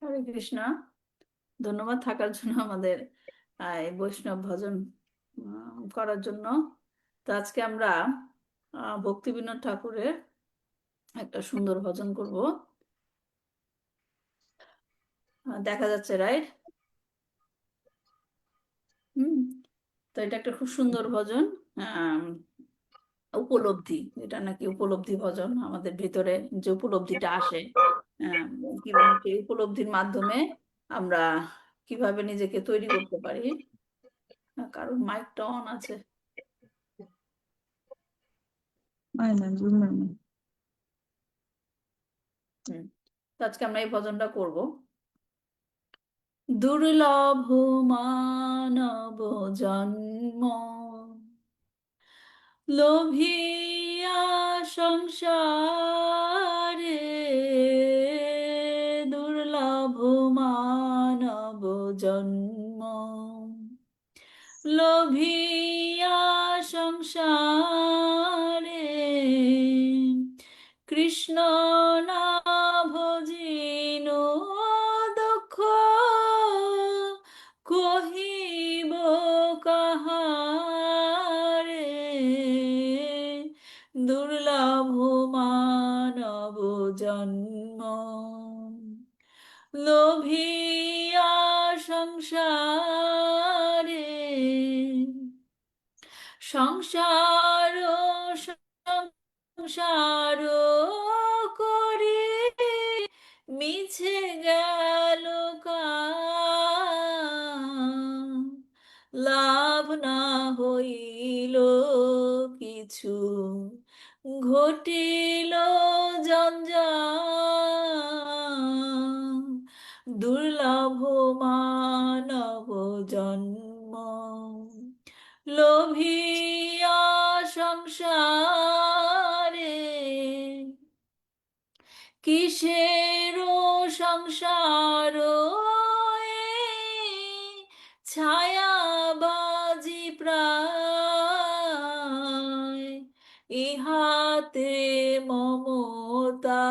হরে কৃষ্ণ। ধন্যবাদ থাকার জন্য আমাদের এই বৈষ্ণব ভজন করার জন্য। তো আজকে আমরা ভক্তিবিনোদ ঠাকুরের একটা সুন্দর ভজন করব। দেখা যাচ্ছে, রাইট? হুম। তো এটা একটা খুব সুন্দর ভজন। আম, উপলব্ধি, এটা নাকি উপলব্ধি ভজন। আমাদের ভিতরে যে উপলব্ধিটা আসে, আম, কিভাবে সেই উপলব্ধির মাধ্যমে আমরা কিভাবে নিজেকে তৈরি করতে পারি। কারণ মাইকটা অন আছে। Aynen bilmiyorum. হুম। তো আজকে আমরা এই ভজনটা করব। দুর্লভ মানব জন্ম, লোভিয়া সংসারে। দুর্লভ মানব জন্ম, লোভিয়া সংসারে। কৃষ্ণ না ভজিন দুঃখ, কহিব কাহারে। দুর্লভ মানব জন্ম, লোভিয়া সংসারে। সংসার সংসার করি মিছে গেল কাল। লাভ না হইল কিছু, ঘটিল জঞ্জাল। দুর্লভ মানব জন্ম, লোভিয়া সংসারে। কিসের সংসার ছায়াবাজি প্রায়। ইহাতে মমতা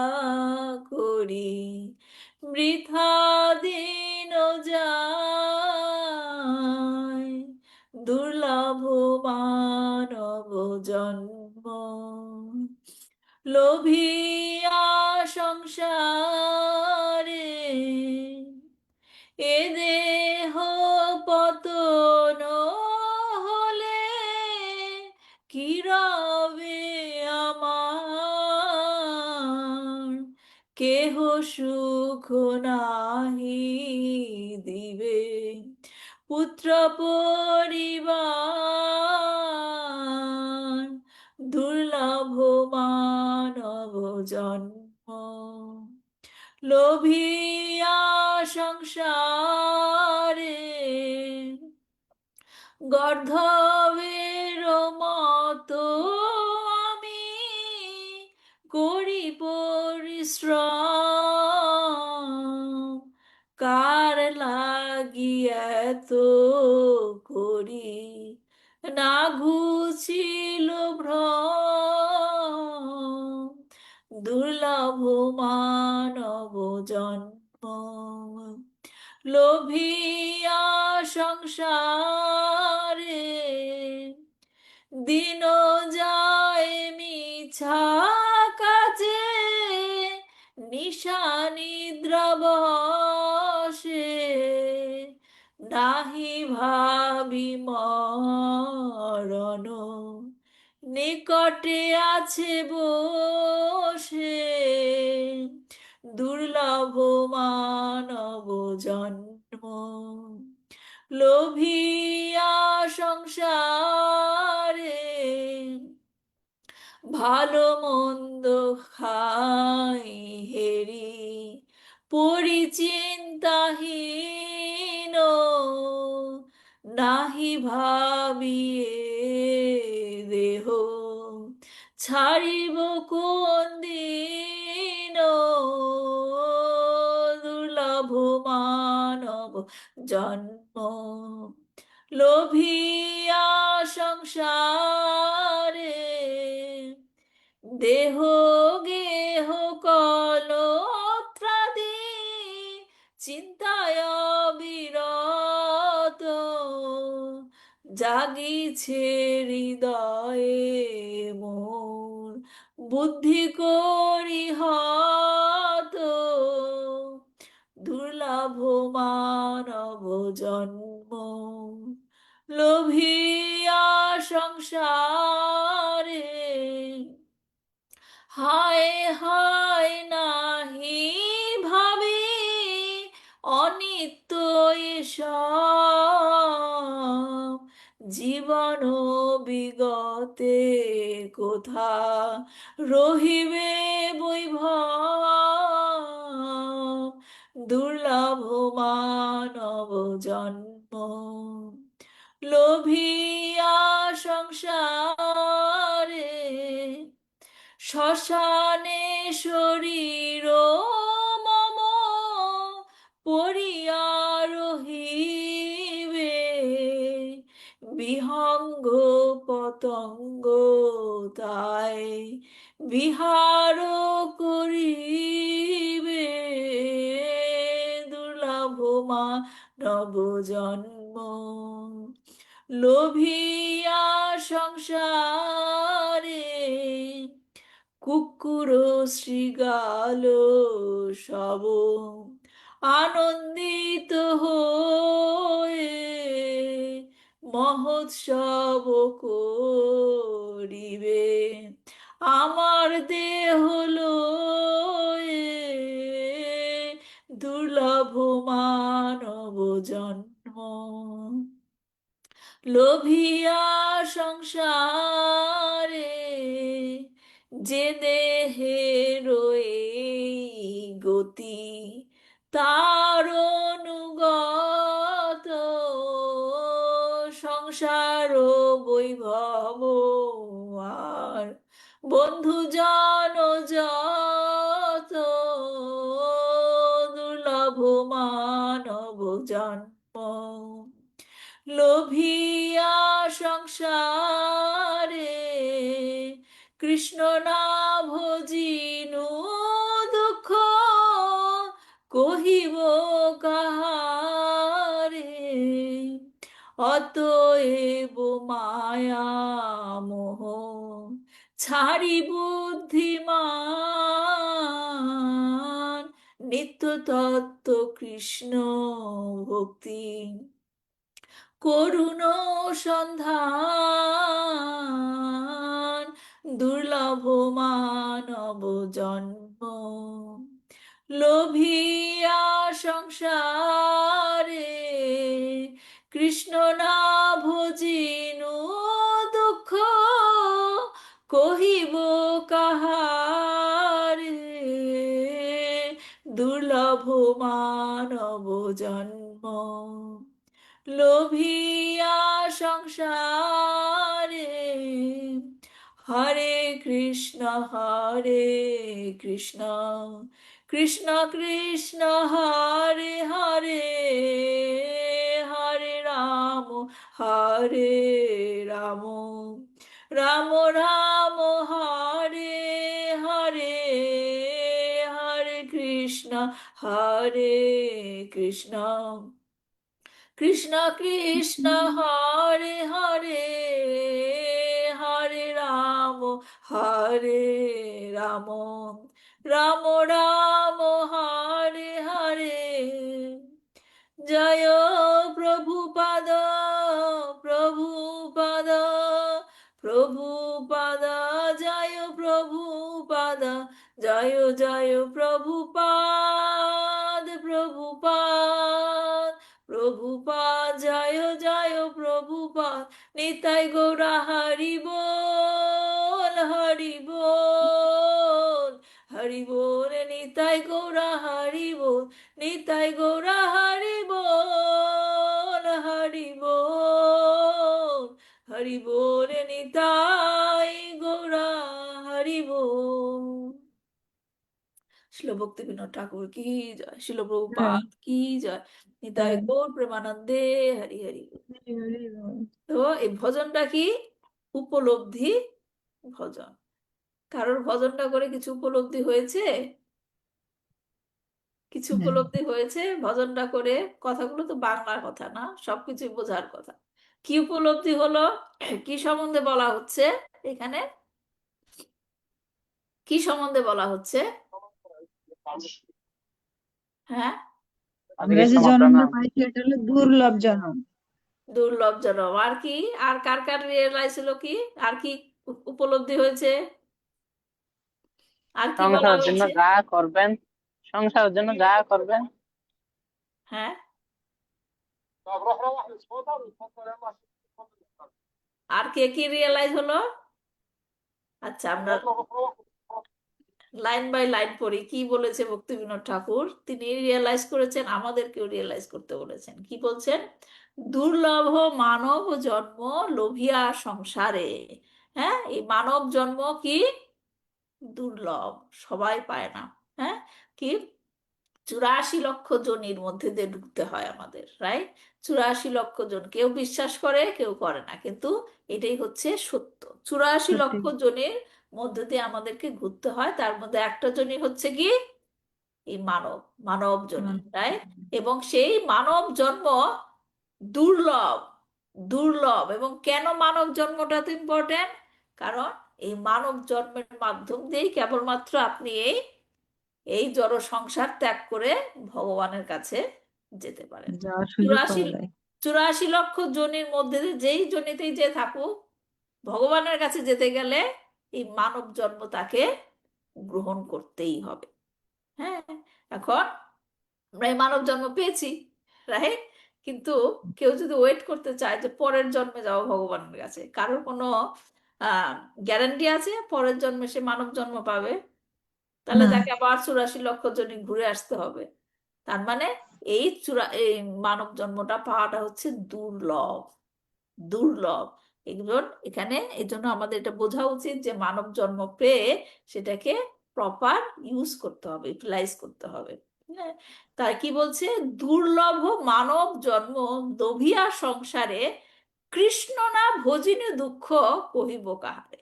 করি বৃথা দিন যায়। দুর্লভ মানব জন্ম, লোভিয়া সংসারে। এ দেহ পতন হলে কি রবে আমার। কেহ সুখ নাহি দিবে, পুত্র পরিবার। দুর্লভ মানব জন্ম, লোভিয়া সংসারে। গর্ধবের মতো আমি করি পরিশ্রম, কার লাগি এত করি না ঘুচিল ভ্রম। দুর্লভ মানব জন্ম, লোভিয়া সংসারে। দিন যায় মিছা কাজে, নিশা নিদ্রা বসে। নাহি ভাবি মরণ নিকটে আছে বসে। দুর্লভ মানব জন্ম, লোভিয়া সংসারে। ভালো মন্দ খাই হেরি পরিচিন্তাহীন। নাহি ভাবিয়ে দেহ ছাড়িব কোন দিন। দুর্লভ মানব জন্ম, লোভিয়া সংসারে। দেহ গেহ কলত্রাদি জাগিছে হৃদয়ে মোর, বুদ্ধি করি হত দুর্লভ মানব জন্ম, লোভিয়া সংসারে, হায় হায় নাহি ভাবি অনিত্য এসব, জীবন বিগতে কোথা রহিবে বৈভব, দুর্লভ মানব জন্ম, লোভিয়া সংসারে, শ্মশানে শরীর মম পড়িয়া রহিবে, বিহঙ্গ পতঙ্গ তাই বিহার করিবে, দুর্লভ মানব জন্ম, লোভিয়া সংসারে, কুকুর শৃগাল সব আনন্দিত হয়ে, মহোৎসব করিবে আমার দেহ লয়ে, দুর্লভ মানব জন্ম, লোভিয়া সংসারে, যে দেহে রয়ে গতি তার অনুগত, সংসার বৈভব আর বন্ধু জন যত, দুর্লভ মানব জন্ম, লোভিয়া সংসারে, কৃষ্ণ না ভজিনু দুঃখ কহিব কাহারে, অতএব মায়া মোহ ছাড়ি বুদ্ধিমান, নিত্য তত্ত্ব কৃষ্ণ ভক্তি করুণ সন্ধান, দুর্লভ মানব জন্ম, লোভিয়া সংসারে, কৃষ্ণ না ভজিনু দুঃখ কহিব কাহারে, দুর্লভ মানব জন্ম, লোভিয়া সংসারে, হরে কৃষ্ণ কৃষ্ণ কৃষ্ণ কৃষ্ণ হরে হরে, হরে হরে রাম, রাম রাম হরে হরে, হরে কৃষ্ণ কৃষ্ণ কৃষ্ণ কৃষ্ণ হরে হরে, হরে রাম, রাম রাম হরে হরে, জয় প্রভুপাদ, প্রভুপাদ, প্রভুপাদ, জয় প্রভুপাদ, জয় জয় প্রভুপাদ, প্রভুপাদ, প্রভুপাদ, জয় জয় প্রভুপাদ, নিতাই গৌরা হরি বল, হরি বল, হরি বল, নিতাই গৌরা হরি বল, নিতাই গৌরা হরি বল, হরি বল, হরি বল, নিতাই গৌরা হরি বল। শিল ভক্তি বিনোদ ঠাকুর কি জয়, শিল হ্যাঁ, প্রভুপাদ কি জয়, নিতাই হ্যাঁ, গৌর প্রেমানন্দে হরি হরি বল। হরি হরি বল। তো এই ভজনটা কি? উপলব্ধি ভজন। কারোর ভজনটা করে কিছু উপলব্ধি হয়েছে? কিছু হ্যাঁ, উপলব্ধি হয়েছে ভজনটা করে? কথাগুলো তো বাংলার কথা না, সবকিছু বোঝার কথা। কি উপলব্ধি হলো? কি সম্বন্ধে বলা হচ্ছে এখানে? কি সম্বন্ধে বলা হচ্ছে? হ্যাঁ, আমরা যে জন্মটা পাইছি এটা হলো দুর্লভ জন্ম। দুর্লভ জনম। আর কি? আর কার কার রিয়েলাইজ হলো কি? আর কি উপলব্ধি হয়েছে? আর কি বলা সংসারের জন্য হয়েছে? যা করবেন, সংসারের জন্য যা করবেন। হ্যাঁ, আর কে কি রিয়েলাইজ হলো? আচ্ছা, আমরা লাইন বাই লাইন পড়ি। কি বলেছে ভক্তিবিনোদ ঠাকুর? তিনি রিয়েলাইজ করেছেন, আমাদেরকেও রিয়েলাইজ করতে বলেছেন। কি বলছেন? দুর্লভ মানব জন্ম লোভিয়া সংসারে। হ্যাঁ, এই মানব জন্ম কি দুর্লভ, সবাই পায় না। হ্যাঁ, কি 84 লক্ষ জনের মধ্যে দিয়ে ঢুকতে হয় আমাদের, রাইট? 84 লক্ষ জন, কেউ বিশ্বাস করে কেউ করে না, কিন্তু এটাই হচ্ছে সত্য। 84 লক্ষ সত্যি। জনের মধ্যে দিয়ে আমাদেরকে ঘুরতে হয়। তার মধ্যে একটা জনই হচ্ছে কি এই মানব, মানব জনি, রাইট? এবং সেই মানব জন্ম দুর্লভ, দুর্লভ। এবং কেন মানব জন্মটা তো ইম্পর্টেন্ট? কারণ এই মানব জন্মের মাধ্যম দিয়েই কেবলমাত্র আপনি এই এই জড় সংসার ত্যাগ করে ভগবানের কাছে যেতে পারেন। যাওয়ার সুযোগ 84 পাওয়া যায়। 84 লক্ষ জনের মধ্যে দিয়ে যেই জনিতেই যে থাকুক, ভগবানের কাছে যেতে গেলে এই মানব জন্ম তাকে গ্রহণ করতেই হবে। হ্যাঁ, এখন আমরা এই মানব জন্ম পেয়েছি, রাইট? কিন্তু কেউ যদি ওয়েট করতে চায় যে পরের জন্মে যাবো ভগবানের কাছে, কারোর কোনো গ্যারান্টি আছে পরের জন্মে সে মানব জন্ম পাবে? তাহলে না। তাকে আবার 84 লক্ষ জনই ঘুরে আসতে হবে। তার মানে এই মানব জন্মটা পাওয়াটা হচ্ছে দুর্লভ, দুর্লভ। একজন এখানে এই জন্য আমাদের এটা বোঝা উচিত যে মানব জন্ম পেয়ে সেটাকে প্রপার ইউজ করতে হবে, ইউটিলাইজ করতে হবে। হ্যাঁ, তাই কি বলছে? দুর্লভ মানব জন্ম লোভিয়া সংসারে, কৃষ্ণ না ভজিনে দুঃখ কহিব কাহারে।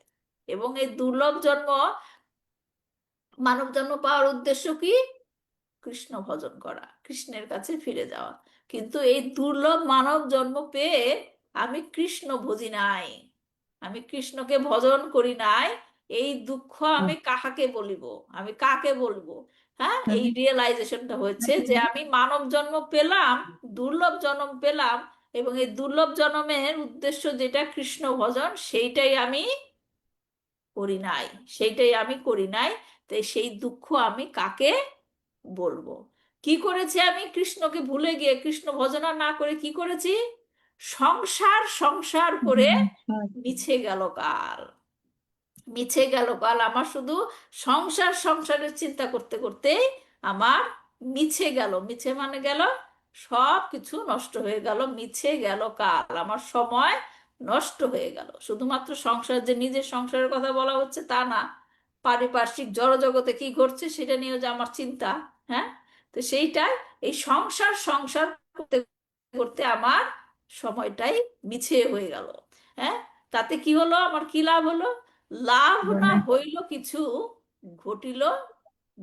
এবং এই দুর্লভ জন্ম, মানব জন্ম পাওয়ার উদ্দেশ্য কি? কৃষ্ণ ভজন করা, কৃষ্ণের কাছে ফিরে যাওয়া। কিন্তু এই দুর্লভ মানব জন্ম পেয়ে আমি কৃষ্ণ ভজি নাই, আমি কৃষ্ণকে ভজন করি নাই। এই দুঃখ আমি কাহাকে বলিব, আমি কাকে বলবো? হ্যাঁ, এই রিয়েলাইজেশনটা হচ্ছে যে আমি মানব জন্ম পেলাম, দুর্লভ জন্ম পেলাম, এবং এই দুর্লভ জন্মের উদ্দেশ্য যেটা কৃষ্ণ ভজন, সেইটাই আমি করি নাই, সেইটাই আমি করি নাই। তাই সেই দুঃখ আমি কাকে বলবো? কি করেছি আমি? কৃষ্ণকে ভুলে গিয়ে, কৃষ্ণ ভজনা না করে কি করেছি? সংসার সংসার করে মিছে গেল কাল, মিছে গেল কাল। আমার শুধু সংসার সংসারের চিন্তা করতে করতে আমার মিছে গেল। মিছে মানে গেল, সব কিছু নষ্ট হয়ে গেল, মিছে গেল কাল, আমার সময় নষ্ট হয়ে গেল। শুধুমাত্র সংসার, যে নিজের সংসারের কথা বলা হচ্ছে তা না, পারিপার্শ্বিক জড়জগতে কি ঘটছে সেটা নিয়েও যে আমার চিন্তা। হ্যাঁ, তো সেইটাই, এই সংসার সংসার করতে করতে আমার সময়টাই মিছে হয়ে গেল। হ্যাঁ, তাতে কি হলো? আমার কি লাভ হলো? লাভ না হইল কিছু, ঘটিল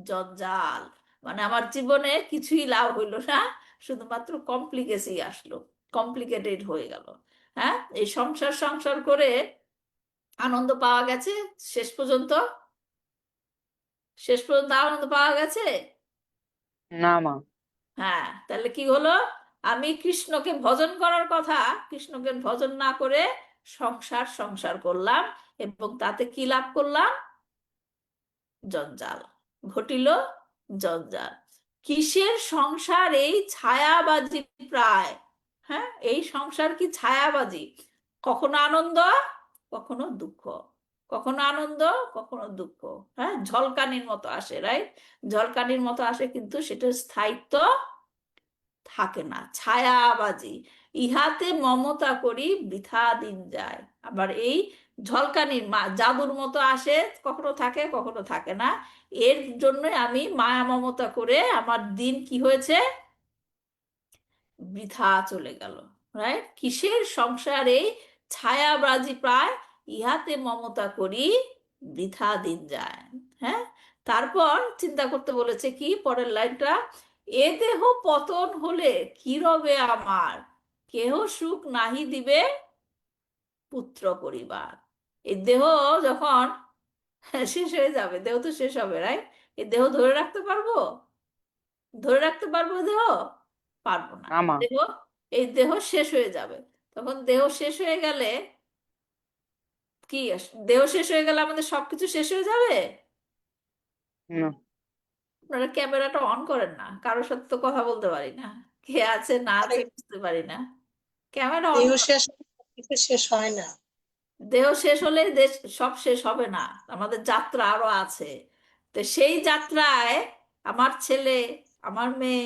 জঞ্জাল। মানে আমার জীবনে কিছুই লাভ হইল না, শুধুমাত্র কমপ্লিকেসি আসলো, কমপ্লিকেটেড হয়ে গেল। হ্যাঁ, এই সংসার সংসার করে আনন্দ পাওয়া গেছে শেষ পর্যন্ত? শেষ পর্যন্ত আনন্দ পাওয়া গেছে? না মা। হ্যাঁ, তাহলে কি হলো? আমি কৃষ্ণকে ভজন করার কথা, কৃষ্ণকে ভজন না করে সংসার সংসার করলাম, এবং তাতে কি লাভ করলাম? জঞ্জাল ঘটিল, জঞ্জাল। কিসের সংসার এই ছায়াবাজি প্রায়? হ্যাঁ, এই সংসার কি ছায়াবাজি? কখনো আনন্দ, কখনো দুঃখ, কখনো আনন্দ, কখনো দুঃখ। হ্যাঁ, ঝলকানির মতো আসে, রাইট? ঝলকানির মতো আসে, কিন্তু সেটার স্থায়িত্ব থাকে না, ছায়াবাজি। ইহাতে মমতা করি বৃথা দিন যায়। আবার এই ঝলকানির জাদুর মতো আসে, কখনো থাকে কখনো থাকে না। এর জন্য আমি মায়া মমতা করে আমার দিন কি হয়েছে? বৃথা চলে গেল, রাইট? কিসের সংসার এই ছায়াবাজি প্রায়, ইহাতে মমতা করি বৃথা দিন যায়। হ্যাঁ, তারপর চিন্তা করতে বলেছে কি পরের লাইনটা? এ দেহ পতন হলে কি রবে আমার, কেহ সুখ নাহি দিবে পুত্র পরিবার। এই দেহ যখন শেষ হয়ে যাবে, দেহ তো শেষ হবে, রাইট? এই দেহ ধরে রাখতে পারবো? ধরে রাখতে পারবো দেহ? পারবো না। না মা। দেহ, এই দেহ শেষ হয়ে যাবে। তখন দেহ শেষ হয়ে গেলে দেহ শেষ হয়ে গেলে আমাদের সবকিছু শেষ হয়ে যাবে? না। আপনারা ক্যামেরাটা অন করেন না, কারোর সাথে তো কথা বলতে পারি না, কে আছে না আছে বুঝতে পারি না। ক্যামেরা অন দেহ করেন। শেষ হলে কিছু শেষ হয় না। দেহ শেষ হলে দেশ সব শেষ হবে না, আমাদের যাত্রা আরো আছে। তো সেই যাত্রায় আমার ছেলে, আমার মেয়ে,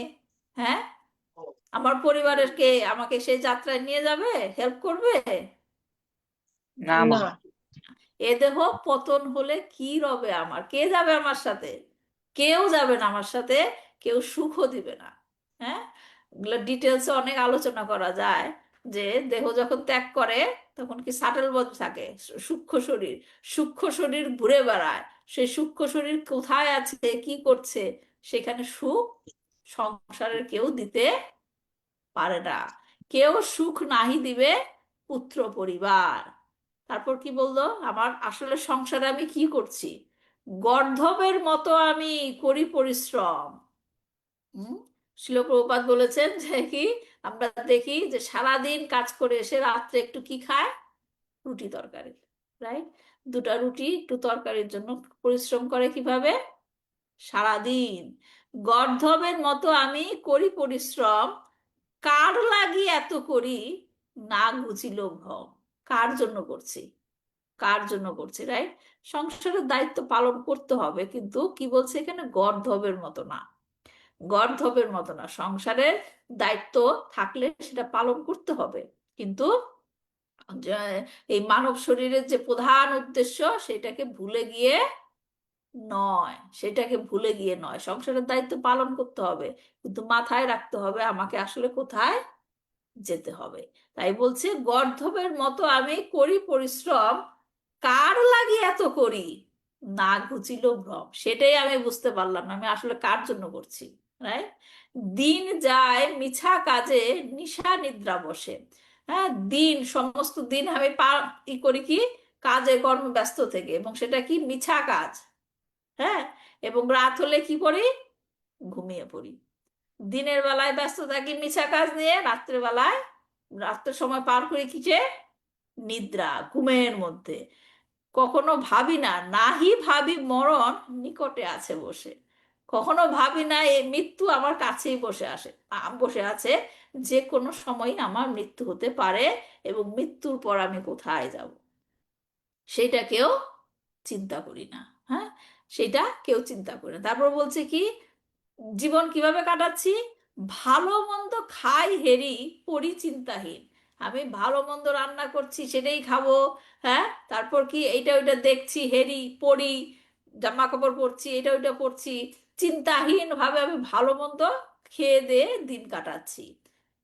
হ্যাঁ, আমার পরিবারের কে আমাকে সেই যাত্রায় নিয়ে যাবে, হেল্প করবে? না মা। না। এ দেহ পতন হলে কি রবে আমার? কে যাবে আমার সাথে? কেউ যাবে না আমার সাথে, কেউ সুখও দিবে না। হ্যাঁ, এগুলো ডিটেলসে অনেক আলোচনা করা যায়, যে দেহ যখন ত্যাগ করে তখন কি সাটেল বডি থাকে, সূক্ষ্ম শরীর। সূক্ষ্ম শরীর ঘুরে বেড়ায়, সেই সূক্ষ্ম শরীর কোথায় আছে, কি করছে, সেখানে সুখ সংসারের কেউ দিতে পারে না। কেউ সুখ নাহি দিবে পুত্র পরিবার। তারপর কি বললো, আমার আসলে সংসারে আমি কি করছি? গর্ধবের মতো আমি করি পরিশ্রম। হুম, শিল প্রভুপাদ বলেছেন যে কি, আমরা দেখি যে সারাদিন কাজ করে এসে রাত্রে একটু কি খায়? রুটি তরকারি, রাইট? দুটা রুটি একটু তরকারির জন্য পরিশ্রম করে কিভাবে? সারাদিন। গর্ধবের মতো আমি করি পরিশ্রম, কার লাগি এত করি, না ঘুচিল ভ্রম। কার জন্য করছি? কার জন্য করছি, রাইট? সংসারের দায়িত্ব পালন করতে হবে, কিন্তু কি বলছে এখানে? গর্ধবের মতো না। গর্ধবের মতো না, সংসারের দায়িত্ব থাকলে সেটা পালন করতে হবে, কিন্তু এই মানব শরীরের যে প্রধান উদ্দেশ্য সেটাকে ভুলে গিয়ে নয়। সেটাকে ভুলে গিয়ে নয়, সংসারের দায়িত্ব পালন করতে হবে, কিন্তু মাথায় রাখতে হবে আমাকে আসলে কোথায় যেতে হবে। তাই বলছে গর্ধবের মতো আমি করি পরিশ্রম, কার লাগি এত করি, না ঘুচিল ভ্রম। সেটাই আমি বুঝতে পারলাম না, আমি আসলে কার জন্য করছি, রাইট? দিন যায় মিছা কাজে, নিশা নিদ্রা বসে। হ্যাঁ, দিন, সমস্ত দিন আমি ই করি কি? কাজে কর্ম ব্যস্ত থেকে, এবং সেটা কি? মিছা কাজ। হ্যাঁ, এবং রাত হলে কি করি? ঘুমিয়ে পড়ি। দিনের বেলায় ব্যস্ত থাকি মিছা কাজ নিয়ে, রাত্রের বেলায়, রাত্রের সময় পার করি কিসে? নিদ্রা, ঘুমের মধ্যে। কখনো ভাবি না, নাহি ভাবি মরণ নিকটে আছে বসে। কখনো ভাবি না এই মৃত্যু আমার কাছেই বসে আছে, যে কোনো সময় আমার মৃত্যু হতে পারে, এবং মৃত্যুর পর আমি কোথায় যাব সেটা কেউ চিন্তা করি না। হ্যাঁ, সেটা কেউ চিন্তা করি না। তারপর বলছে কি, জীবন কিভাবে কাটাচ্ছি? ভালো মন্দ খাই হেরি, পরিচিন্তাহীন। আমি ভালো মন্দ রান্না করছি সেটাই খাবো। হ্যাঁ, তারপর কি এইটা ওইটা দেখছি, হেরি, পড়ি, জামা কাপড় পরছি, এটা ওইটা পরছি, চিন্তাহীন ভাবে আমি ভালো মন্দ খেয়ে দিয়ে দিন কাটাচ্ছি।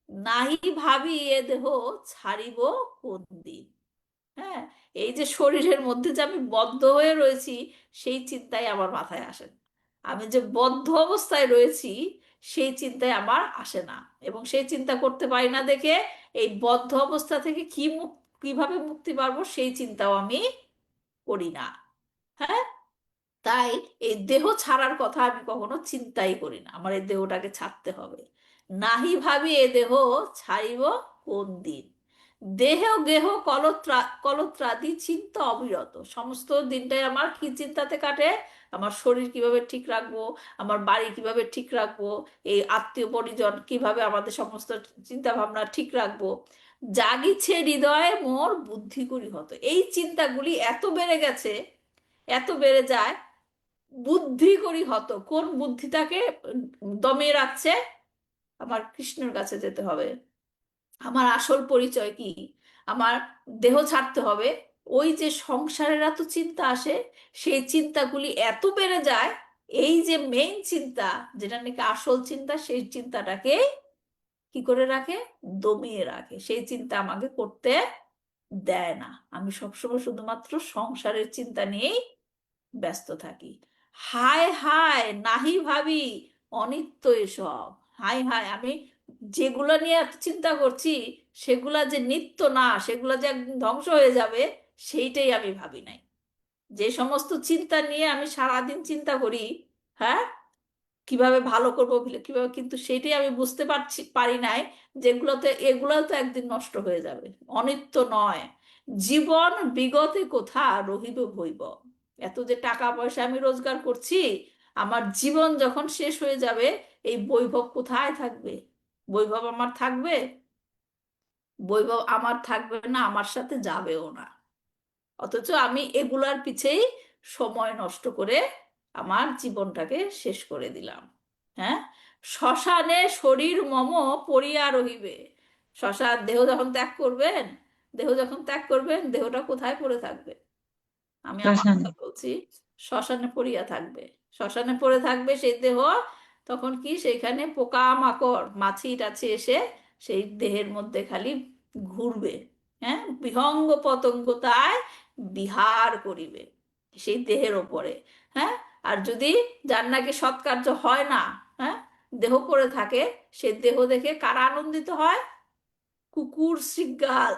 নাহি ভাবি এ দেহ ছাড়িব কোন দিন। হ্যাঁ, এই যে শরীরের মধ্যে যে আমি বদ্ধ হয়ে রয়েছি, সেই চিন্তাই আমার মাথায় আসে না। আমি যে বদ্ধ অবস্থায় রয়েছি সেই চিন্তায় আমার আসে না, এবং সেই চিন্তা করতে পারি না দেখে এই বদ্ধ অবস্থা থেকে কিভাবে মুক্তি পাবো সেই চিন্তাও আমি করি না। হ্যাঁ, তাই এই দেহ ছাড়ার কথা আমি কখনো চিন্তাই করি না, আমার এই দেহটাকে ছাড়তে হবে। নাহি ভাবি এ দেহ ছাড়িব কোন দিন। দেহ গেহ কলত্রাদি চিন্তা অবিরত। সমস্ত দিনটাই আমার কি চিন্তাতে কাটে? আমার শরীর কিভাবে ঠিক রাখবো, আমার বাড়ি কিভাবে ঠিক রাখবো, এই আত্মীয় পরিজন কিভাবে, আমাদের সমস্ত চিন্তা ভাবনা ঠিক রাখবো। জাগিছে হৃদয়ে মোর বুদ্ধি করি হতো। এই চিন্তাগুলি এত বেড়ে গেছে, এত বেড়ে যায়, বুদ্ধি করি হত। কোন বুদ্ধিটাকে দমিয়ে রাখছে? আমার কৃষ্ণের কাছে যেতে হবে, আমার আসল পরিচয় কি, আমার দেহ ছাড়তে হবে। ওই যে সংসারের এত চিন্তা আসে, সেই চিন্তাগুলি এত বেড়ে যায়, এই যে মেইন চিন্তা, যেটা নাকি আসল চিন্তা, সেই চিন্তাটাকে কি করে রাখে? দমিয়ে রাখে। সেই চিন্তা আমাকে করতে দেয় না। আমি সবসময় শুধুমাত্র সংসারের চিন্তা নিয়েই ব্যস্ত থাকি। হায় হায় নাহি ভাবি অনিত্য এসব। হায় হায়, আমি যেগুলো নিয়ে এত চিন্তা করছি সেগুলা যে নিত্য না, সেগুলা যে একদিন ধ্বংস হয়ে যাবে, সেইটাই আমি ভাবি নাই। যে সমস্ত চিন্তা নিয়ে আমি সারাদিন চিন্তা করি, হ্যাঁ, কিভাবে ভালো করবো, কিভাবে, কিন্তু সেটাই আমি বুঝতে পারি নাই এগুলোও তো একদিন নষ্ট হয়ে যাবে, অনিত্য নয়। জীবন বিগতে কোথা রহিব বৈভব। এত যে টাকা পয়সা আমি রোজগার করছি, আমার জীবন যখন শেষ হয়ে যাবে, এই বৈভব কোথায় থাকবে? বৈভব আমার থাকবে? বৈভব আমার থাকবে না, আমার সাথে যাবেও না। অথচ আমি এগুলার পিছেই সময় নষ্ট করে আমার জীবনটাকে শেষ করে দিলাম। হ্যাঁ, শ্মশানে শরীর মম পড়িয়া রহিবে। শ্মশান, দেহ যখন ত্যাগ করবেন, দেহটা কোথায় পড়ে থাকবে? আমি আমার শ্মশানে। কথা বলছি, শ্মশানে পড়িয়া থাকবে। শ্মশানে পড়ে থাকবে সেই দেহ। তখন কি সেইখানে পোকা মাকড় মাছি টাছি এসে সেই দেহের মধ্যে খালি ঘুরবে। হ্যাঁ, বিহঙ্গ পতঙ্গ তাই বিহার করিবে সেই দেহের ওপরে। হ্যাঁ, আর যদি যার নাকি সৎকার্য হয় না, হ্যাঁ, দেহ পড়ে থাকে, সে দেহ দেখে কারা আনন্দিত হয়? কুকুর শৃগাল,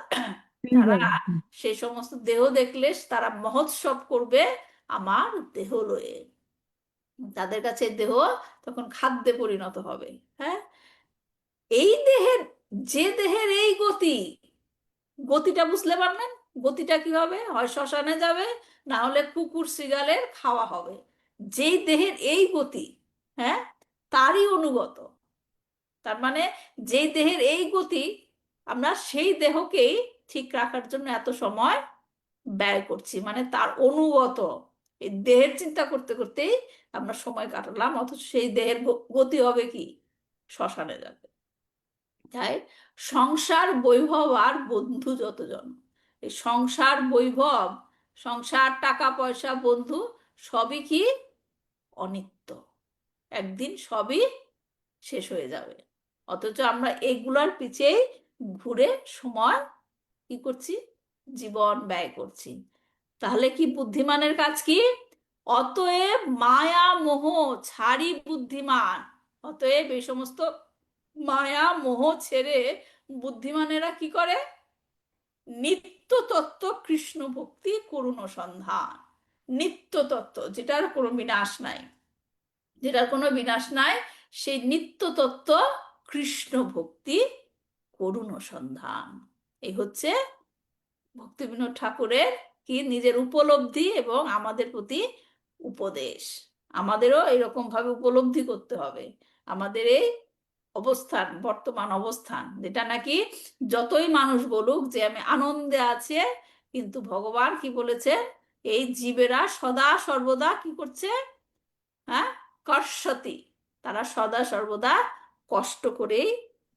তারা সেই সমস্ত দেহ দেখলে তারা মহোৎসব করবে আমার দেহ লয়ে। তাদের কাছে দেহ তখন খাদ্যে পরিণত হবে। হ্যাঁ, এই দেহের, যে দেহের এই গতি, গতিটা বুঝলে পারলেন? গতিটা কি হবে? হয় শ্মশানে যাবে, না হলে কুকুর শৃগালের খাওয়া হবে। যেই দেহের এই গতি, হ্যাঁ, তারই অনুগত। তার মানে যেই দেহের এই গতি, আমরা সেই দেহকেই ঠিক রাখার জন্য এত সময় ব্যয় করছি, মানে তার অনুগত। এই দেহের চিন্তা করতে করতেই আমরা সময় কাটালাম, অথচ সেই দেহের গতি হবে কি? শ্মশানে যাবে। তাই সংসার বৈভব আর বন্ধু যতজন, এই সংসার বৈভব, সংসার, টাকা পয়সা, বন্ধু, সবই কি অনিত্য। একদিন সবই শেষ হয়ে যাবে। অথচ আমরা এগুলার পিছেই ঘুরে সময় কি করছি? জীবন ব্যয় করছি। তাহলে কি বুদ্ধিমানের কাজ কি? অতএব মায়া মোহ ছাড়ি বুদ্ধিমান। অতএব এই সমস্ত মায়া মোহ ছেড়ে বুদ্ধিমানেরা কি করে? নিত্য তত্ত্ব কৃষ্ণ ভক্তি করুণ সন্ধান। নিত্য তত্ত্ব, যেটার কোনো বিনাশ নাই, যেটার কোনো বিনাশ নাই, সেই নিত্য তত্ত্ব কৃষ্ণ ভক্তি করুণ সন্ধান। এই হচ্ছে ভক্তিবিনোদ ঠাকুরের কি নিজের উপলব্ধি এবং আমাদের প্রতি উপদেশ। আমাদেরও এরকম ভাবে উপলব্ধি করতে হবে আমাদের এই অবস্থান, বর্তমান অবস্থান, যেটা নাকি যতই মানুষ বলুক যে আমি আনন্দে আছে, কিন্তু ভগবান কি বলেছে? এই জীবেরা সদা সর্বদা কি করছে? হ্যাঁ, কর্ষতি, তারা সদা সর্বদা কষ্ট করেই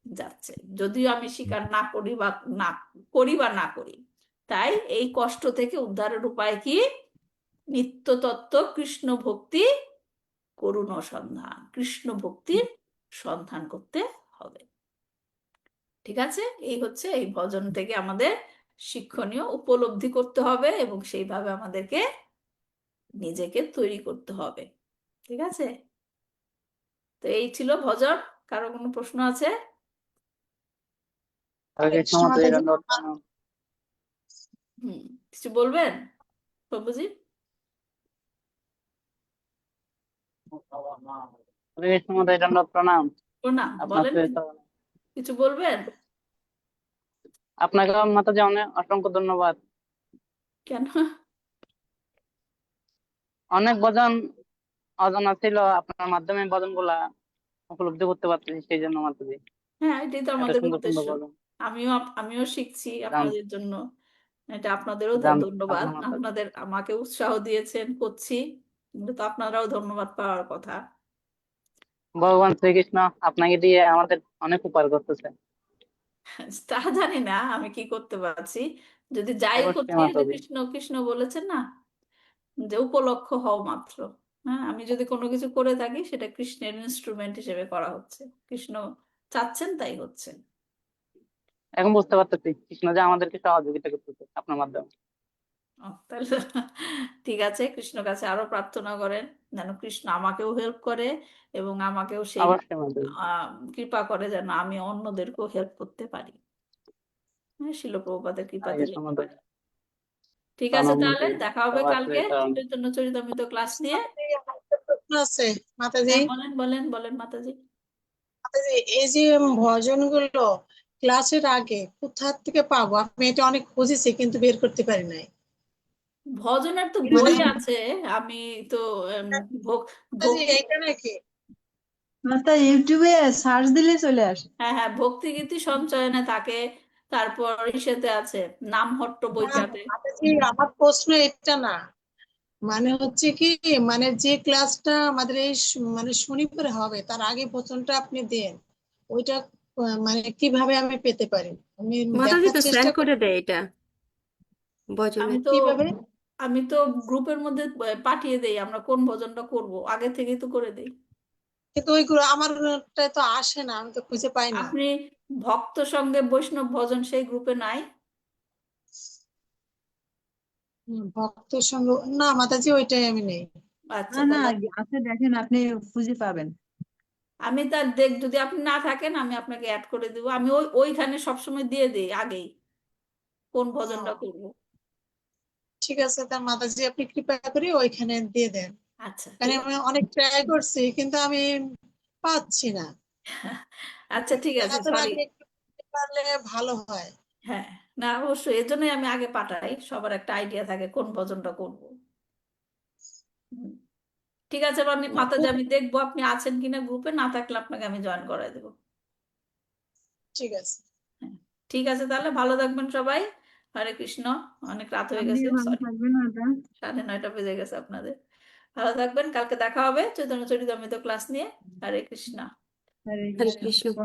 যাচ্ছে, যদিও আমি স্বীকার না করি বা না করি। তাই এই কষ্ট থেকে উদ্ধারের উপায় কি? নিত্য তত্ত্ব কৃষ্ণ ভক্তি করুণ সন্ধান, কৃষ্ণ ভক্তির সন্ধান করতে হবে। ঠিক আছে, এই হচ্ছে এই ভজন থেকে আমাদের শিক্ষণীয় উপলব্ধি করতে হবে এবং সেইভাবে আমাদেরকে নিজেকে তৈরি করতে হবে। ঠিক আছে, তো এই ছিল ভজন। কারো কোনো প্রশ্ন আছে? হরে কৃষ্ণ মাতাজি দণ্ডবত প্রণাম। কিছু বলবেন প্রভুজি? হরে কৃষ্ণ মাতাজি দণ্ডবত প্রণাম। প্রণাম, আপনার বলেন, সহিত কিছু বলবেন? আপনাকে মাতাজি অনেক অসংখ্য ধন্যবাদ। কেন? অনেক ভজন অজানা ছিল, আপনার মাধ্যমে ভজন গুলা উপলব্ধি করতে পারতেছি, সেই জন্য মাতাজি। হ্যাঁ, এটাই তো এত আমাদের সুন্দর সুন্দর উদ্দেশ্য। ভজন আমিও শিখছি জান আপনাদের জন্য। এটা আপনাদেরও জান ধন্যবাদ, আপনার মাতাজি। আপনাদের আমাকে উৎসাহ দিয়েছেন, করছি। কিন্তু তো আপনারাও ধন্যবাদ পাওয়ার কথা। ভগবান শ্রীকৃষ্ণ আপনাকে দিয়ে আমাদের অনেক উপকার করতেছে। তা জানি না আমি কি করতে পারছি, যদি যাই অবশ্যই করছি, যে মাতাজি। কৃষ্ণ কৃষ্ণ বলেছেন না, যে উপলক্ষ হও মাত্র। হ্যাঁ, আমি যদি কোনো কিছু করে থাকি, সেটা কৃষ্ণের ইনস্ট্রুমেন্ট হিসেবে করা হচ্ছে, কৃষ্ণ চাচ্ছেন তাই হচ্ছে। এখন বুঝতে পারতেছি কৃষ্ণ যে আমাদেরকে সহযোগিতা করতেছে আপনার মাধ্যমে। তাহলে ঠিক আছে, কৃষ্ণ কাছে আরো প্রার্থনা করেন যেন কৃষ্ণ আমাকেও হেল্প করে এবং আমাকেও সেই অবশ্যই মাতাজি। কৃপা করে যেন আমি অন্যদেরকেও হেল্প করতে পারি। হ্যাঁ, শিল প্রভুপাদের কৃপাতে আগে লিখতে আমাদের পারি। ঠিক আছে, তাহলে সহানুভূতি দেখা হবে সব আসলে কালকে কারণ চৈতন্য চরিতামৃত ক্লাস নিয়ে। প্রশ্ন আছে মাতাজি। হ্যাঁ, বলেন বলেন বলেন মাতাজি। মাতাজি, এই যে ভজনগুলো ক্লাসের আগে কোথা থেকে পাবো? আমি এটা অনেক খুঁজেছি কিন্তু বের করতে পারি নাই। ভজনের তো মানে বই আছে। আমি তো মাতাজি ভক্তি, এইটা নাকি? তা ইউটিউবে সার্চ দিলে চলে আসে। হ্যাঁ হ্যাঁ, ভক্তিগীতি সঞ্চয়নে থাকে। তারপর ইসেতে আছে, নামহট্ট না, বইটাতে। মাতাজি আমার প্রশ্ন এটা না, মানে হচ্ছে কি, মানে যে ক্লাসটা আমাদের এই মানে শনিবারে হবে তার আগে ভজনটা আপনি দেন, ওইটা মানে কিভাবে আমি পেতে পারি? আমি মাতাজি দেখার তো চেষ্টা সেন্ড করি করে দেয় এটা আমি ভজনের। তো কিভাবে। আমি তো গ্রুপের মধ্যে পাঠিয়ে দেই, আমরা কোন ভজনটা করব আগে থেকেই তো করে দেই। কিন্তু ওইগুলো আমারটা তো আসে না, আমি তো খুঁজে পাই না। আপনি ভক্ত সঙ্গে বৈষ্ণব ভজন সেই গ্রুপে নাই? ভক্তের সঙ্গে না মাতাজি, ওইটাই আমি নেই। আচ্ছা, না না, তাহলে আছে, দেখেন আপনি খুঁজে পাবেন। আমি তার যদি আপনি না থাকেন আমি আপনাকে অ্যাড করে দেবো। আমি ওইখানে সবসময় দিয়ে দিই আগেই কোন ভজনটা ও, করব। ঠিক আছে, তার মাতাজি আপনি কৃপা করে ওইখানে দিয়ে দেন। আচ্ছা, কারণ ঠিক আমি আছে। অনেক ট্রাই করছি কিন্তু আমি পাচ্ছি না। আচ্ছা, ঠিক আছে, দেখানোর সরি। আগে একটু দিতে পারলে ভালো হয়। হ্যাঁ, না অবশ্যই, এর জন্যই আমি আগে পাঠাই, সবার একটা আইডিয়া থাকে কোন ভজনটা করব। হুম। ঠিক আছে মাতাজি, আমি দেখবো আপনি আছেন কিনা গ্রুপে, না থাকলে আপনাকে আমি জয়েন করাই দেবো। ঠিক আছে। হ্যাঁ, ঠিক আছে, তাহলে ভালো থাকবেন সবাই। হরে কৃষ্ণ। অনেক রাত হয়ে গেছে, আপনিও ভালো সরি, থাকবেন। ওটা 9:30 বেজে গেছে আপনাদের। ভালো থাকবেন, কালকে দেখা হবে চৈতন্য চরিতামৃত ক্লাস নিয়ে। হরে কৃষ্ণ। হরে হরে কৃষ্ণ। কৃষ্ণ।